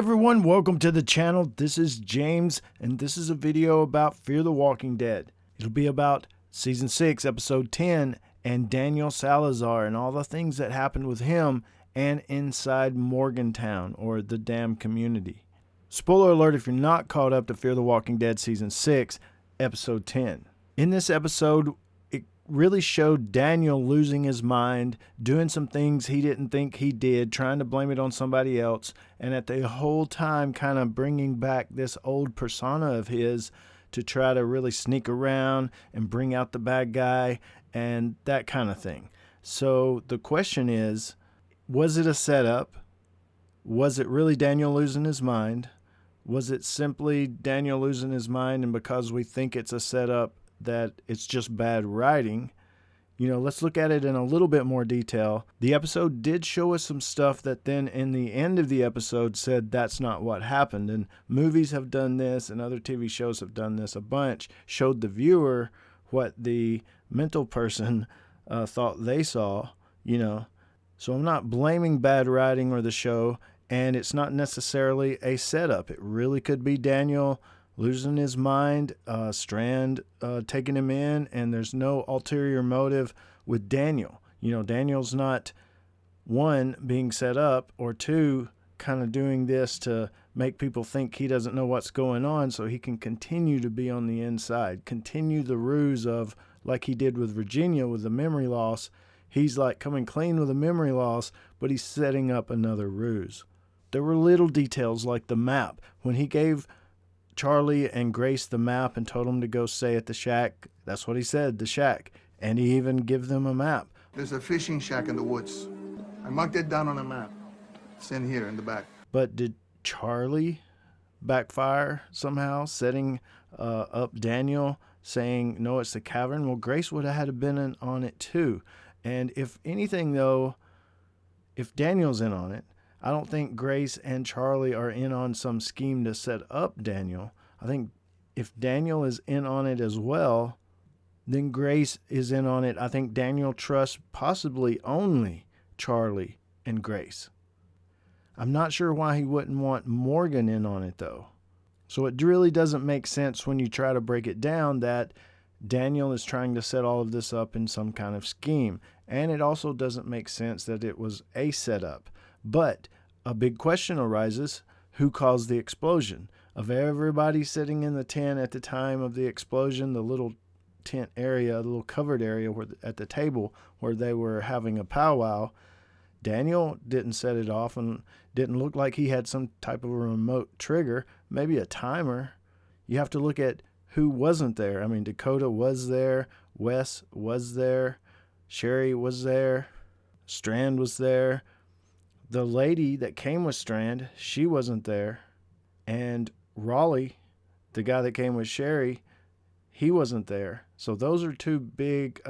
everyone, welcome to the channel. This is James, and this is a video about Fear the Walking Dead. It'll be about Season 6, Episode 10, and Daniel Salazar and all the things that happened with him and inside Morgantown, or the damn community. Spoiler alert if you're not caught up to Fear the Walking Dead Season 6, Episode 10. In this episode, it really showed Daniel losing his mind, doing some things he didn't think he did, trying to blame it on somebody else, and at the whole time kind of bringing back this old persona of his to try to really sneak around and bring out the bad guy and that kind of thing. So the question is, was it a setup? Was it really Daniel losing his mind? Was it simply Daniel losing his mind, and because we think it's a setup that it's just bad writing? You know, let's look at it in a little bit more detail. The episode did show us some stuff that then in the end of the episode said that's not what happened. And movies have done this and other TV shows have done this a bunch, showed the viewer what the mental person thought they saw, you know. So I'm not blaming bad writing or the show, and it's not necessarily a setup. It really could be Daniel losing his mind, Strand taking him in, and there's no ulterior motive with Daniel. You know, Daniel's not, one, being set up, or two, kind of doing this to make people think he doesn't know what's going on so he can continue to be on the inside, continue the ruse of, like he did with Virginia with the memory loss. He's like coming clean with a memory loss, but he's setting up another ruse. There were little details like the map. When he gave Charlie and Grace the map and told them to go stay at the shack, that's what he said, the shack. And he even gave them a map. There's a fishing shack in the woods. I marked it down on a map. It's in here in the back. But did Charlie backfire somehow, setting up Daniel, saying, no, it's the cavern? Well, Grace would have had to been in on it too. And if anything, though, if Daniel's in on it, I don't think Grace and Charlie are in on some scheme to set up Daniel. I think if Daniel is in on it as well, then Grace is in on it. I think Daniel trusts possibly only Charlie and Grace. I'm not sure why he wouldn't want Morgan in on it, though. So it really doesn't make sense when you try to break it down that Daniel is trying to set all of this up in some kind of scheme. And it also doesn't make sense that it was a setup. But a big question arises, who caused the explosion? Of everybody sitting in the tent at the time of the explosion, the little tent area, the little covered area where at the table where they were having a powwow, Daniel didn't set it off and didn't look like he had some type of a remote trigger, maybe a timer. You have to look at who wasn't there. I mean, Dakota was there, Wes was there, Sherry was there, Strand was there. The lady that came with Strand, she wasn't there. And Raleigh, the guy that came with Sherry, he wasn't there. So those are two big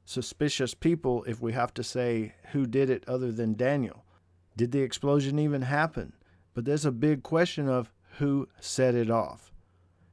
suspicious people if we have to say who did it other than Daniel. Did the explosion even happen? But there's a big question of who set it off.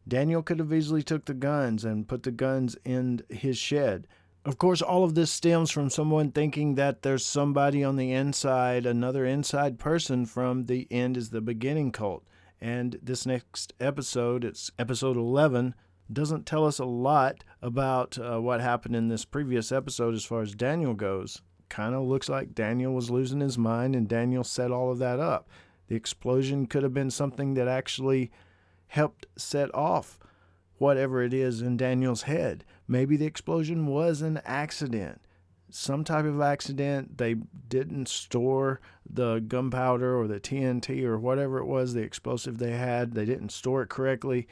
Daniel could have easily took the guns and put the guns in his shed. Of course, all of this stems from someone thinking that there's somebody on the inside, another inside person from the end is the beginning cult. And this next episode, it's episode 11, doesn't tell us a lot about what happened in this previous episode as far as Daniel goes. Kind of looks like Daniel was losing his mind and Daniel set all of that up. The explosion could have been something that actually helped set off whatever it is in Daniel's head. Maybe the explosion was an accident, some type of accident. They didn't store the gunpowder or the TNT or whatever it was, the explosive they had. They didn't store it correctly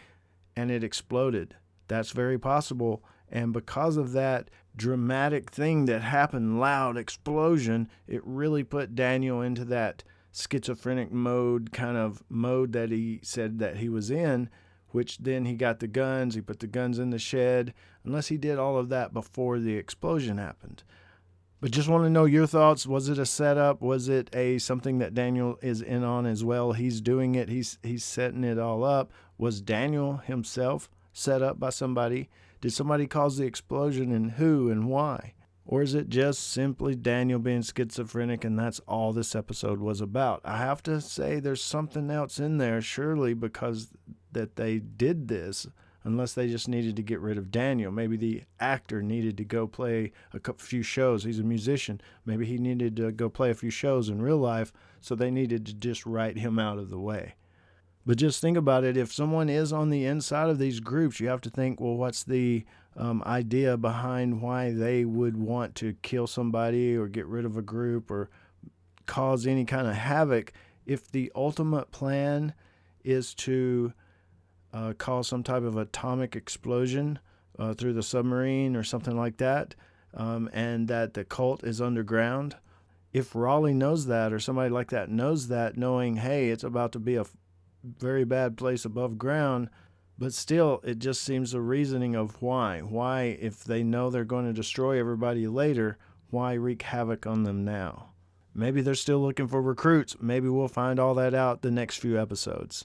and it exploded. That's very possible. And because of that dramatic thing that happened, loud explosion, it really put Daniel into that schizophrenic mode, kind of mode that he said that he was in, which then he got the guns, he put the guns in the shed, unless he did all of that before the explosion happened. But just want to know your thoughts. Was it a setup? Was it something that Daniel is in on as well? He's doing it. He's setting it all up. Was Daniel himself set up by somebody? Did somebody cause the explosion, and who and why? Or is it just simply Daniel being schizophrenic and that's all this episode was about? I have to say there's something else in there, surely, because that they did this, unless they just needed to get rid of Daniel. Maybe the actor needed to go play a few shows. He's a musician. Maybe he needed to go play a few shows in real life, so they needed to just write him out of the way. But just think about it. If someone is on the inside of these groups, you have to think, well, what's the idea behind why they would want to kill somebody or get rid of a group or cause any kind of havoc if the ultimate plan is to cause some type of atomic explosion through the submarine or something like that, and that the cult is underground. If Raleigh knows that, or somebody like that knows that, knowing, hey, it's about to be a very bad place above ground, but still, it just seems the reasoning of why. Why, if they know they're going to destroy everybody later, why wreak havoc on them now? Maybe they're still looking for recruits. Maybe we'll find all that out the next few episodes.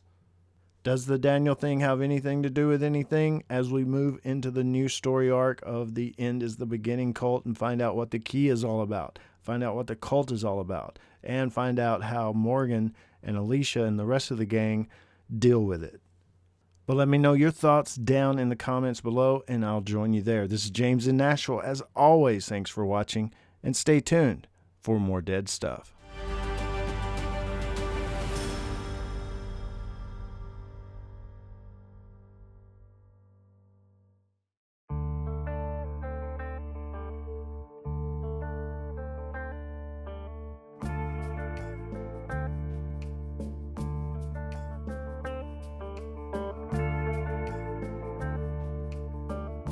Does the Daniel thing have anything to do with anything as we move into the new story arc of the End is the Beginning cult and find out what the key is all about, find out what the cult is all about, and find out how Morgan and Alicia and the rest of the gang deal with it? But let me know your thoughts down in the comments below, and I'll join you there. This is James in Nashville. As always, thanks for watching, and stay tuned for more dead stuff.